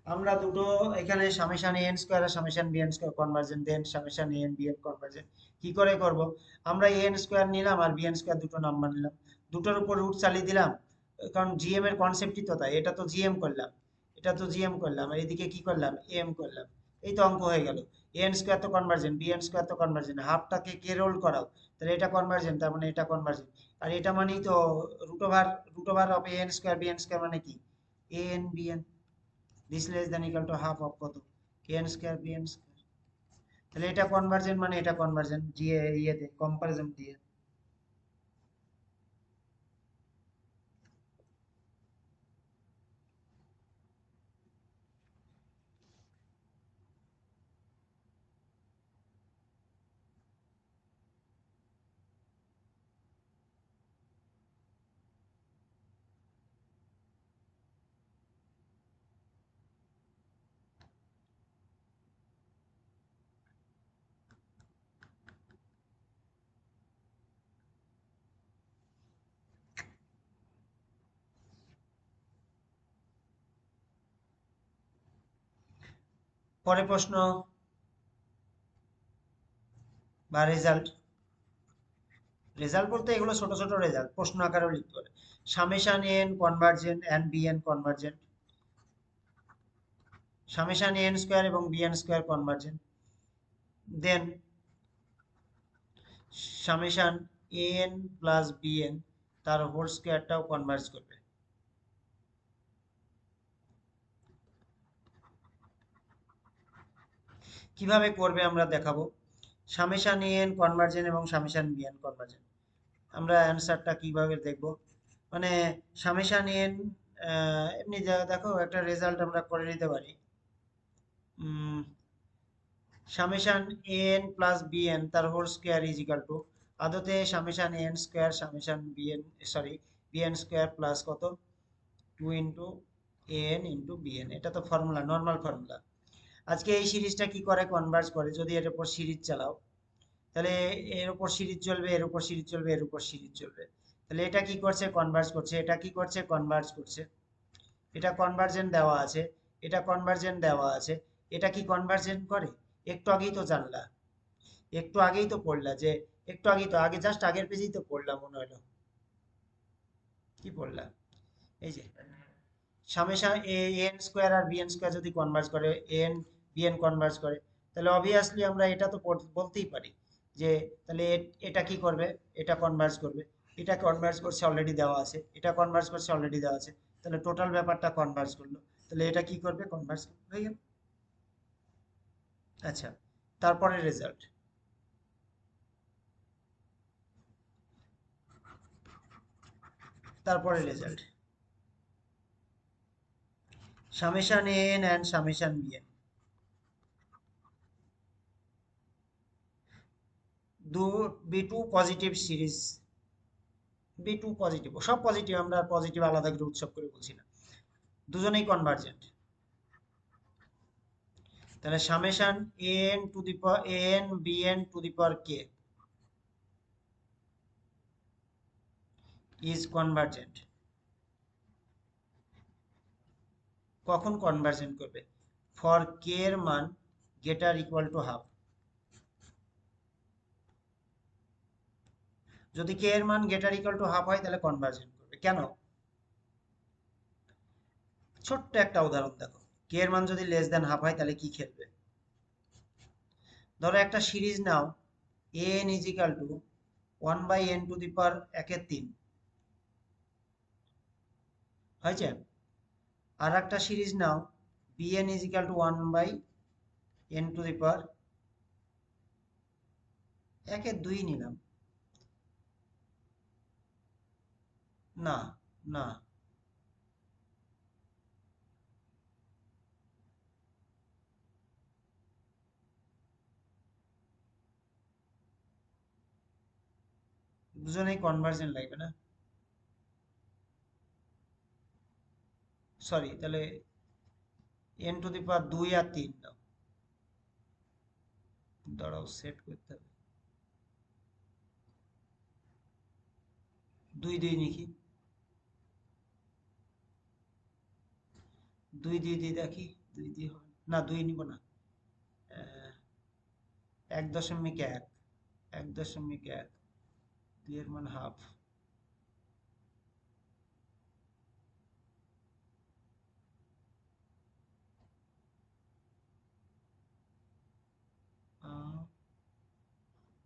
আমরা দুটো এখানে সামেশন এন স্কোয়ার আর summation b n square convergent, then summation n b n convergent কি করে করব? আমরা এন স্কোয়ার নিলাম আর বি এন স্কোয়ার দুটো নাম্বার নিলাম, দুটোর উপর রুট চালিয়ে দিলাম, কারণ জিএম এর কনসেপ্টই তো তাই। এটা তো জিএম করলাম, এটা তো জিএম করলাম, আর এদিকে কি করলাম, এম করলাম। এই তো অঙ্ক হয়ে গেল। এন স্কোয়ার তো কনভার্জেন্ট, বি এন স্কোয়ার তো কনভার্জেন্ট, হাফটাকে কে রোল করাও, তাহলে এটা কনভার্জেন্ট, তার মানে এটা কনভার্জেন্ট। আর এটা মানেই তো root over of n square b n square মানে কি, a n b n. This less than equal to half of কত, n square b n square. তাহলে এটা কনভার্জেন্ট মানে এটা কনভার্জেন্ট, দিয়ে ইয়েতে কম্পারিজন দিয়ে। পরে প্রশ্ন বা রেজাল্ট। রেজাল্ট বলতে এগুলো ছোট ছোট রেজাল্ট, প্রশ্ন আকারেও লিখতে পারে। Summation n convergent and b n convergent, summation n square এবং b n square convergent, then summation n plus b n তার হোল স্কোয়ারটাও কনভার্জ করবে। কিভাবে করবে আমরা দেখাবো। সামেশন এন কনভার্জেন্ট এবং সামেশন বি এন কনভার্জেন্ট, আমরা অ্যান্সারটা কিভাবে দেখব, মানে সামেশন এন, এমনি দেখো একটা রেজাল্ট আমরা করে নিতে পারি। Summation n plus b n তার whole square is equal to, আদতে summation n square summation b n, sorry, b n square plus কত, two into n into b n. এটা তো ফর্মুলা, নর্মাল ফর্মুলা। আজকে এই সিরিজটা কি করে কনভার্জ করে, যদি এর উপর সিরিজ চালাও, তাহলে এর উপর সিরিজ চলবে, এর উপর সিরিজ চলবে, এর উপর সিরিজ চলবে, তাহলে এটা কি করছে, কনভার্জ করছে, এটা কি করছে, কনভার্জ করছে। এটা কনভার্জেন্ট দেওয়া আছে, এটা কনভার্জেন্ট দেওয়া আছে, এটা কি কনভার্জেন্ট করে? একটু আগেই তো জানলা, একটু আগেই তো পড়লা যে, একটু আগেই তো, আগে জাস্ট আগের পেজেই তো পড়লাম মনে হলো। কি পড়লাম, এই যে সামেশন এ এন স্কোয়ার আর বি এন স্কোয়ার যদি কনভার্জ করে, এন বি এন কনভার্জ করে, তাহলে অবভিয়াসলি আমরা এটা তো বলতেই পারি যে, তাহলে এটা কি করবে, এটা কনভার্জ করবে, এটা কনভার্জ করছে অলরেডি দেওয়া আছে, এটা কনভার্জ করছে অলরেডি দেওয়া আছে, তাহলে টোটাল ব্যাপারটা কনভার্জ করলো, তাহলে এটা কি করবে, কনভার্জ হয়ে গেল। আচ্ছা, তারপরে রেজাল্ট। তারপরে result, summation n and summation b n, দু b to positive series, b to positive, সব পজিটিভ, আমরা পজিটিভ আলাদা করে উৎসব করে বলছি না, দুজনেই কনভার্জেন্ট। তাহলে summation n to the power n b n to the power k is convergent. কখন কনভার্জেন্ট করবে, ফর কে এর মান গেটার ইকুয়াল টু হাফ। যদি কে এর মান গেটার ইকুয়াল টু হাফ হয় তাহলে কনভার্জেন্ট করবে। কেন, ছোট্ট একটা উদাহরণ দেখো, কে এর মান যদি লেস দেন হাফ হয় তাহলে কি খেলবে। ধরো একটা সিরিজ নাও, n is equal to one by n to the power একের তিন, হয়েছে। আর একটা সিরিজ নাও, bn is equal to one by n to the power একের দুই নিলাম। না, না, দুজনেই কনভার্জেন্ট লাগবে না, সরি, তাহলে এন টু দি পাওয়ার দুই আর তিন দাও, দাঁড়াও সেট করতে হবে, দুই দুই লিখি, দুই দুই দিয়ে দেখি, 2 দিয়ে হবে না, 2 নিব না, 1.1, 1.1, 2 এর মান হাফ।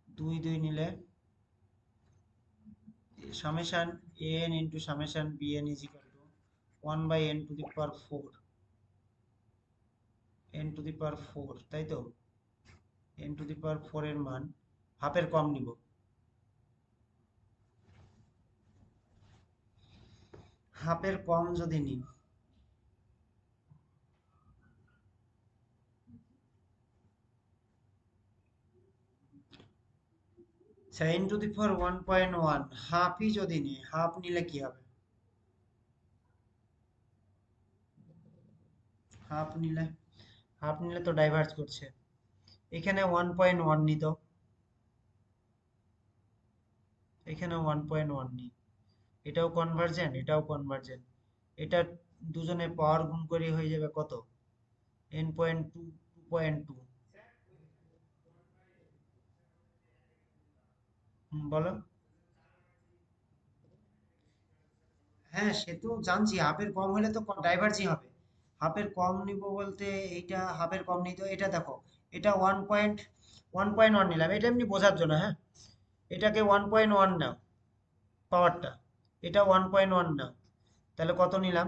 দুই দুই নিলে summation an into summation bn is equal to 1/n to the power 4, n to the power 4, তাই তো? n টু দি পাওয়ার 4 এর মান হাফের কম নিব। হাফের কম যদি নিই, n টু দি পাওয়ার 1.1 হাফই যদি নিই, হাফ নিলে কি হবে? হাফ নিলে, হাফ নিলে তো ডাইভার্জ করছে। এখানে 1.1 নিত, এখানে 1.1 নিই, এটাও কনভার্জেন্ট, এটাও কনভার্জেন্ট। এটা দুজনে পাওয়ার গুণ করে হয়ে যাবে কত? n.2, 2.2। বলো। হ্যাঁ, সে তো জানছি, হাফের কম হলে তো ডাইভার্জই হবে। হাফের কম নিব বলতে এইটা হাফের কম নিতে, এটা দেখো, এটা 1.1 নিলাম, এটা এমনি বোঝার জন্য, হ্যাঁ। এটাকে 1.1 নাও পাওয়ারটা, এটা 1.1 নাও, তাহলে কত নিলাম?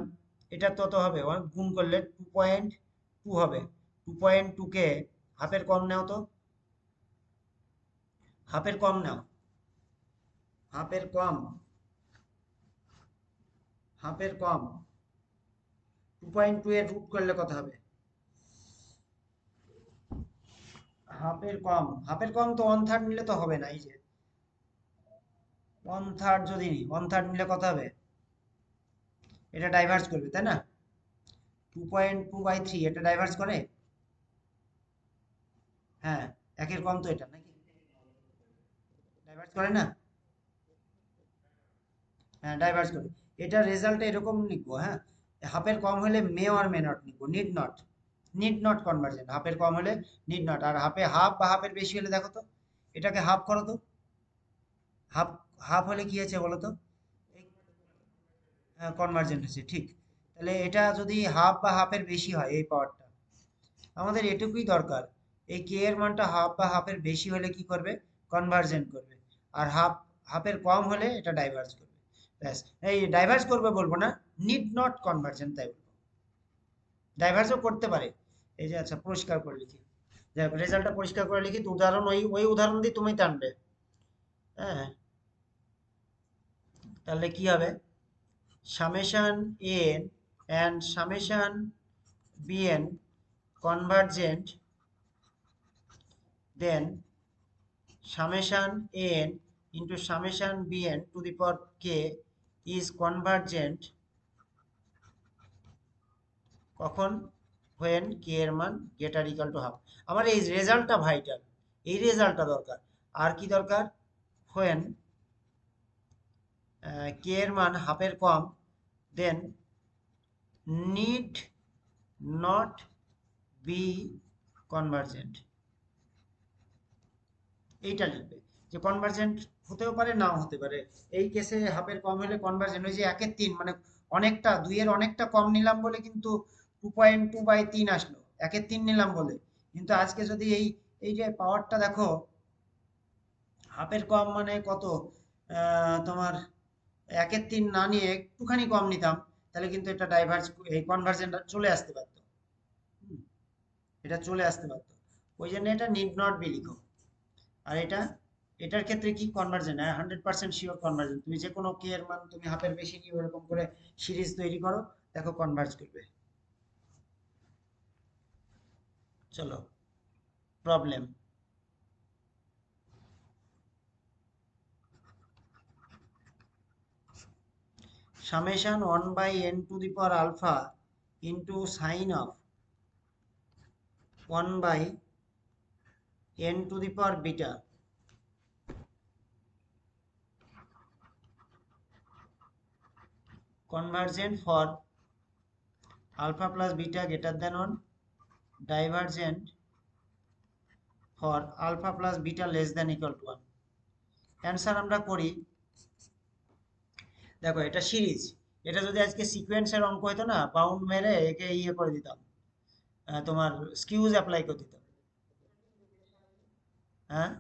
এটা তত হবে, গুণ করলে 2.2 হবে। 2.2 কে হাফের কম নাও তো, হাফের কম নাও, হাফের কম, হাফের কম 2.2 এর রুট করলে কত হবে? হাফের কম, হাফের কম তো 1/3 নিলে তো হবে না, এই যে 1/3 যদি নিই, 1/3 নিলে কত হবে? এটা ডাইভার্জ করবে, তাই না? 2.2/3 এটা ডাইভার্জ করে। হ্যাঁ, একের কম তো এটা নাকি, ডাইভার্জ করে না? হ্যাঁ, ডাইভার্জ করে। এটা রেজাল্ট এরকম লিখবো, হ্যাঁ। হাফের কম হলে মে অর মে নট লিখবো, need not, need not convergent. হাফের কম হলে নিড নট, আর হাফে হাফ বা হাফের বেশি হলে দেখো তো, এটাকে হাফ করো তো, হাফ, হাফ হলে কি আছে বলো তো? কনভার্জেন্ট হচ্ছে, ঠিক। তাহলে এটা যদি হাফ বা হাফের বেশি হয় এই পাওয়ারটা, আমাদের এটুকুই দরকার। এই কে এর মানটা হাফ বা হাফের বেশি হলে কি করবে? কনভার্জেন্ট করবে। আর হাফ, হাফের কম হলে এটা ডাইভার্জ করবে। ব্যাস, এই ডাইভার্জ করবে বলবো না, নিড নট কনভার্জেন্ট তাই বলবো। ডাইভার্জও করতে পারে। এই যে আচ্ছা, পরিষ্কার করে লিখি, যাক রেজাল্টটা পরিষ্কার করে লিখি, তো উদাহরণ ওই ওই উদাহরণ দিয়ে তুমি টানবে। হ্যাঁ, তাহলে কি হবে? Summation n and summation b n convergent, then summation n into summation bn to the power k is convergent কখন? when k এর মান greater equal to half। আমার এই রেজাল্টটা ভাইটাল, এই রেজাল্টটা দরকার। আর কি দরকার? when k এর মান হাফের কম, then need not be convergent। এইটা লিখবে, যে কনভার্জেন্ট হতেও পারে নাও হতে পারে। এই কেসে হাফের কম হলে কনভার্জেন্ট, ওই যে 1/3 মানে অনেকটা, 2 এর অনেকটা কম নিলাম বলে কিন্তু 2.2/3 আসলো, 1/3 নিলাম বলে। কিন্তু আজকে যদি এই, এই যে পাওয়ারটা দেখো, হাফের কম মানে কত, তোমার 1/3 না নিয়ে একটুখানি কম নিতাম, তাহলে কিন্তু এটা ডাইভার্জ, এই কনভার্জেন্ট চলে আসতে পারতো। হুম, এটা চলে আসতে পারতো, ওই জন্য এটা নিড নট বি লিখো। আর এটা, এটার ক্ষেত্রে কি কনভার্জেন্ট? হ্যাঁ, 100% শিওর কনভার্জেন্ট। তুমি যে কোনো কে এর মান তুমি হাফের বেশি নিয়ে এরকম করে সিরিজ তৈরি করো, দেখো কনভার্জ করবে। চলো, problem. Summation 1/n to the power alpha into sine of 1/n to the power beta convergent for alpha plus beta greater than 1 divergent for alpha plus beta less than equal to 1। Answer আমরা করি, দেখো এটা series, এটা যদি আজকে সিকোয়েন্সের অঙ্ক হতো না, বাউন্ড মেরে একে ইয়ে করে দিতাম, তোমার স্কিউজ অ্যাপ্লাই করে দিতাম। হ্যাঁ,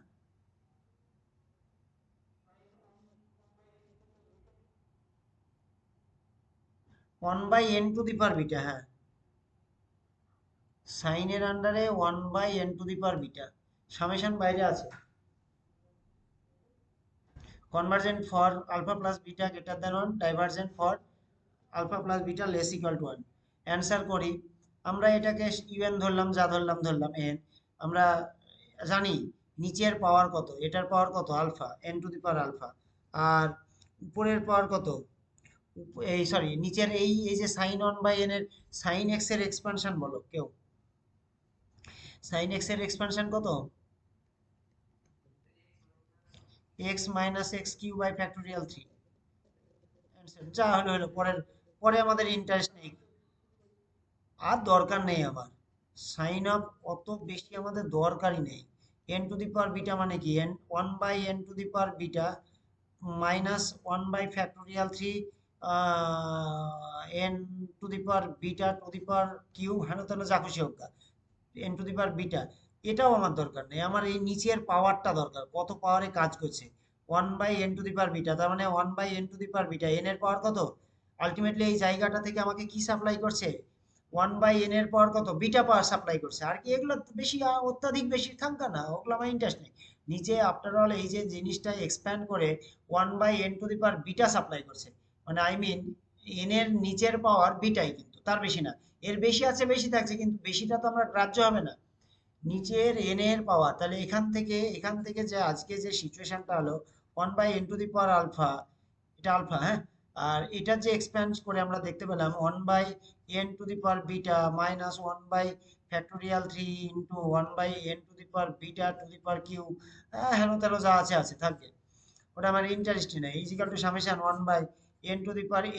1/n⁴, হ্যাঁ, সাইনের আন্ডারে 1/n⁴, সামেশন বাইরে আছে। Convergent for alpha plus beta greater than 1, divergent for alpha plus beta less equal to 1। Answer করি, আমরা এটাকে ইউএন ধরলাম, যা ধরলাম এন। আমরা জানি নিচের পাওয়ার কত, এটার পাওয়ার কত আলফা, n⁴ আলফা, আর উপরের পাওয়ার কত, এই সরি নিচের এই যে সাইন 1/n এর সাইন এক্স এর এক্সপানশন বলো কেউ, সাইন এক্স এর এক্সপানশন কত, x minus x cube by factorial 3। যা হলো হলো, পরে আমাদের ইন্টারেস্ট নেই, আর দরকার নেই আমার সাইন অফ, অত বেশি আমাদের দরকারই নেই। n⁴ মানে কি, n1/n⁴ মাইনাস 1/3 n⁴ হেন তেন যা খুশি হোক, n⁴ এটাও আমার দরকার নেই, আমার এই নিচের পাওয়ারটা দরকার, কত পাওয়ারে কাজ করছে, 1/n⁴, তার মানে 1/n⁴ এন এর পাওয়ার কত, আলটিমেটলি এই জায়গাটা থেকে আমাকে কি সাপ্লাই করছে, 1/n এর পাওয়ার কত, বিটা পাওয়ার সাপ্লাই করছে। আর কি এগুলো তো বেশি অত্যাধিক বেশি থাকা না, ওগুলো আমার ইন্টারেস্ট নেই। নিচে আফটার অল এই যে জিনিসটা এক্সপ্যান্ড করে 1/n⁴ সাপ্লাই করছে, মানে আই মিন এন এর নিচের পাওয়ার বিটাই, কিন্তু তার বেশি না। এর বেশি আছে, বেশি থাকছে, কিন্তু বেশিটা তো আমরা গ্রাহ্য হবে না, নিচের এন এর পাওয়ার। তাহলে এখান থেকে যে আজকে যে সিচুয়েশনটা হলো 1/n⁴ আলফা, এটা আলফা, হ্যাঁ, আর এটা যে এক্সপ্যান্ড করে আমরা দেখতে পেলাম 1/n⁴ মাইনাস 1/3 ইন্টু 1/n⁴ হেন তেন যা আছে আছে থাকবে, ওটা আমার ইন্টারেস্টই নেই। ইজিক্যাল টু সামেশন 1/n⁴,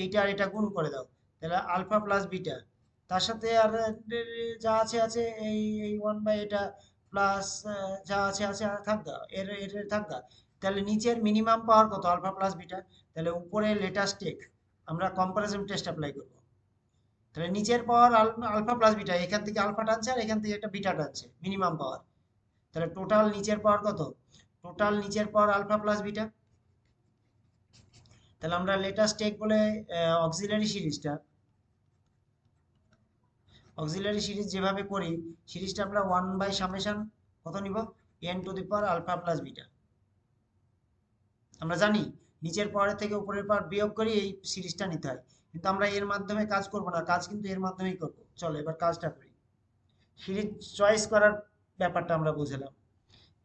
এইটা আর এটা গুণ করে দাও, তাহলে আলফা প্লাস বিটা, তার সাথে আর যা আছে আছে, এই 1 বাই এটা প্লাস যা আছে আছে আর থাকবে, এর থাকবে। তাহলে নিচের মিনিমাম পাওয়ার কত, আলফা প্লাস বিটা, তাহলে উপরে লেটাস্ট টেক আমরা কম্পারিজন টেস্ট অ্যাপ্লাই করব। তাহলে নিচের পাওয়ার আলফা প্লাস বিটা, এখান থেকে আলফা টানছে আর এখান থেকে একটা বিটা টানছে, মিনিমাম পাওয়ার। তাহলে টোটাল নিচের পাওয়ার কত, টোটাল নিচের পাওয়ার আলফা প্লাস বিটা। তাহলে আমরা লেটাস্ট টেক বলে অক্সিলারি সিরিজ যেভাবে করি, সিরিজটা আমরা 1/সামেশন কত নিব, n⁴ আলফা প্লাস বিটা। আমরা জানি নিচের পাওয়ার থেকে উপরের পাওয়ার বিয়োগ করি এই সিরিজটা নিতে হয়, কিন্তু আমরা এর মাধ্যমে কাজ করব না, কাজ কিন্তু এর মাধ্যমেই করব। চলো এবার কাজটা করি, সিরিজ চয়েস করার ব্যাপারটা আমরা বুঝলাম।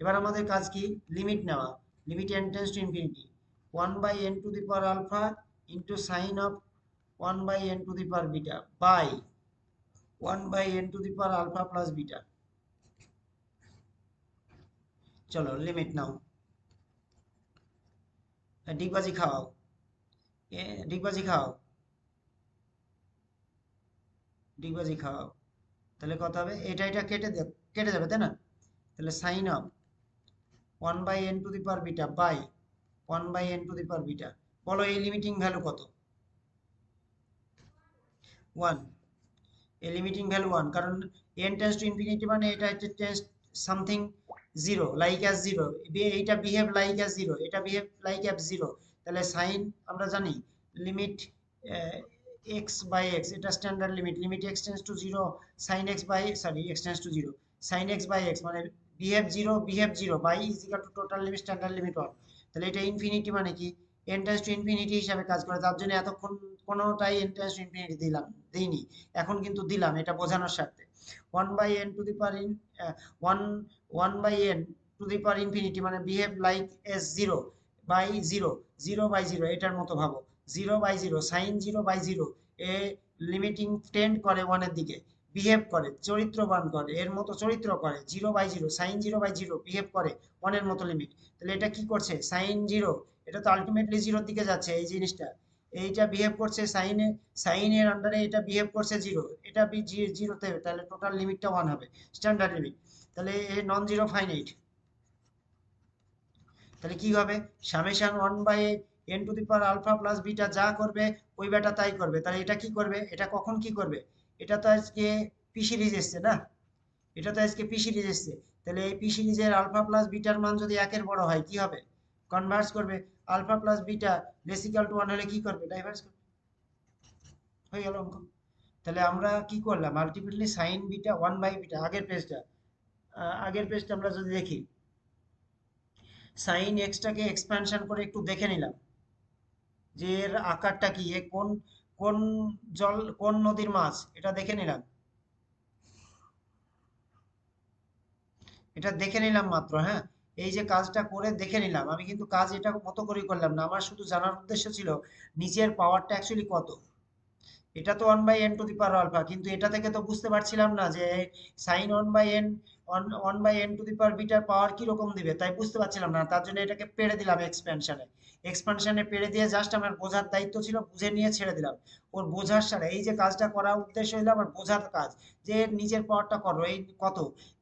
এবার আমাদের কাজ কি, লিমিট নেওয়া, limit n tends to infinity 1/n⁴ alpha into sine of 1/n⁴ beta by 1/n⁴ alpha plus beta. চলো লিমিট নাও, ডিগবাজি খাওয়াও, ডিগবাজি খাও, ডিগবাজি খাওয়াও। তাহলে কত হবে, এটা কেটে যাবে তাই না, তাহলে sine of 1/n⁴ beta by 1/n⁴ beta. বলো এই লিমিটিং ভ্যালু কত, 1, এই লিমিটিং ভ্যালু 1, কারণ n টেন্ডস টু ইনফিনিটি মানে এটা হচ্ছে টেন্ডস সামথিং 0, লাইক অ্যাজ 0, এইটা বিহেভ লাইক অ্যাজ 0, এটা বিহেভ লাইক অ্যাজ 0। তাহলে সাইন আমরা জানি লিমিট এক্স বাই এক্স, এটা standard limit, limit x tends to 0 sine x by sorry x tends to 0 sine x by x, মানে behave 0 by is equal to total limit standard limit 1। তাহলে এটা infinity মানে কি, n tends to infinity হিসাবে কাজ করে, তার জন্য এতক্ষণ কোনোটাই n টেন্ডস টু ইনফিনিটি দিইনি, এখন কিন্তু দিলাম এটা বোঝানোর স্বার্থে। 1/n⁴ মানে বিহেভ লাইক এস 0/0 এটার মতো ভাবো, 0/0 সাইন 0/0, এ লিমিটিং টেন্ড করে 1 এর দিকে, বিহেভ করে চরিত্রবান করে, এর মতো চরিত্র করে, 0/0 সাইন 0/0 বিহেভ করে 1 এর মতো লিমিট। তাহলে এটা কি করছে, সাইন 0, এটা তো আলটিমেটলি 0 দিকে যাচ্ছে, এই জিনিসটা এইটা বিহেভ করছে সাইনের আন্ডারে, এটা বিহেভ করছে জিরো, এটা জিরোতে, তাহলে টোটাল লিমিটটা 1 হবে, স্ট্যান্ডার্ড লিমিট। তাহলে এ নন জিরো ফাইনাইট, তাহলে কি হবে, সামেশন 1/n⁴α+β যা করবে ওই বেটা তাই করবে। তাহলে এটা কি করবে, এটা কখন কি করবে, এটা তো আজকে পি সিরিজ এসছে না, এটা তো আজকে পি সিরিজ এসছে। তাহলে এই পি সিরিজের আলফা প্লাস বিটার মান যদি একের বড় হয় কি হবে, কনভার্স করবে। Alpha plus beta less equal to 1 হলে কি করবে, ডাইভার্স করবে। হয়ে গেল অঙ্ক। তাহলে আমরা কি করলাম, আলটিমেটলি সাইন বিটা 1/বিটা। আগের পেজটা আমরা যদি দেখি, সাইন এক্সটাকে এক্সপ্যানশন করে একটু দেখে নিলাম যে এর আকারটা কি, এ কোন কোন কোন নদীর মাছ, এটা দেখে নিলাম, এটা দেখে নিলাম মাত্র, হ্যাঁ। এই যে কাজটা করে দেখে নিলাম, আমি কিন্তু কাজ এটা মতো করেই করলাম না, আমার শুধু জানার উদ্দেশ্য ছিল নিচের পাওয়ারটা অ্যাকচুয়ালি কত। এটা তো 1/n⁴α, কিন্তু এটা থেকে তো বুঝতে পারছিলাম না যে সাইন 1/n⁴βটার পাওয়ার কিরকম দিবে, তাই বুঝতে পারছিলাম না, তার জন্য এটাকে পেড়ে দিলাম এক্সপ্যানশনে পেড়ে দিয়ে জাস্ট আমার বোঝার দায়িত্ব ছিল, বুঝে নিয়ে ছেড়ে দিলাম। ওর বোঝার সারা এই যে কাজটা করার উদ্দেশ্য হইলো আমার বোঝার কাজ, যে এর নিজের পাওয়ারটা করো এই কত,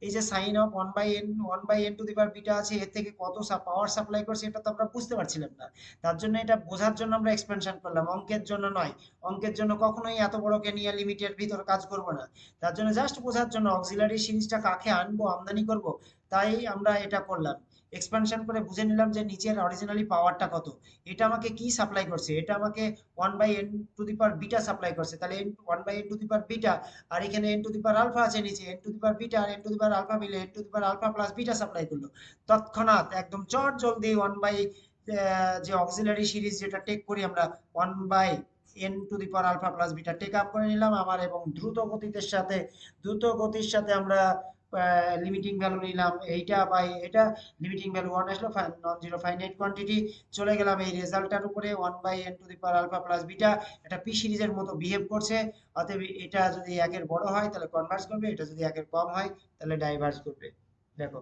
এই যে সাইন অফ 1/n⁴β আছে, এর থেকে কত পাওয়ার সাপ্লাই করছে এটা তো আমরা বুঝতে পারছিলাম না। তার জন্য এটা বোঝার জন্য আমরা এক্সপেনশন করলাম, অঙ্কের জন্য নয়। অঙ্কের জন্য কখনোই এত বড়কে নিয়ে লিমিটের ভিতর কাজ করব না। তার জন্য জাস্ট বোঝার জন্য অক্সিলারি সিরিজটা কাকে আনবো, আমদানি করব, তাই আমরা এটা করলাম। এক্সপানশন করে বুঝে নিলাম যে নিচের অরিজিনালি পাওয়ারটা কত। এটা আমাকে কি সাপ্লাই করছে, এটা আমাকে 1/n⁵β সাপ্লাই করছে। তাহলে 1/n⁵β, আর এখানে n⁴α আছে নিচে, n⁵β আর n⁴α মিলে n⁴α+β সাপ্লাই করলো। তৎক্ষণাৎ একদম চট জলদি যে অক্সিলারি সিরিজ যেটা টেক করি আমরা, 1/n⁴α+β টেক আপ করে নিলাম আমার, এবং দ্রুত গতির সাথে আমরা লিমিটিং ভ্যালু নিলাম, এইটা বাই এটা, লিমিটিং ভ্যালু 1 আসলো, নন জিরো ফাইনাইট কোয়ান্টিটি। চলে গেলাম এই রেজাল্টটার উপরে, 1/n⁴α+β এটা পি সিরিজের মতো বিহেভ করছে। অতএব এটা যদি একের বড় হয় তাহলে কনভার্স করবে, এটা যদি একের কম হয় তাহলে ডাইভার্স করবে। দেখো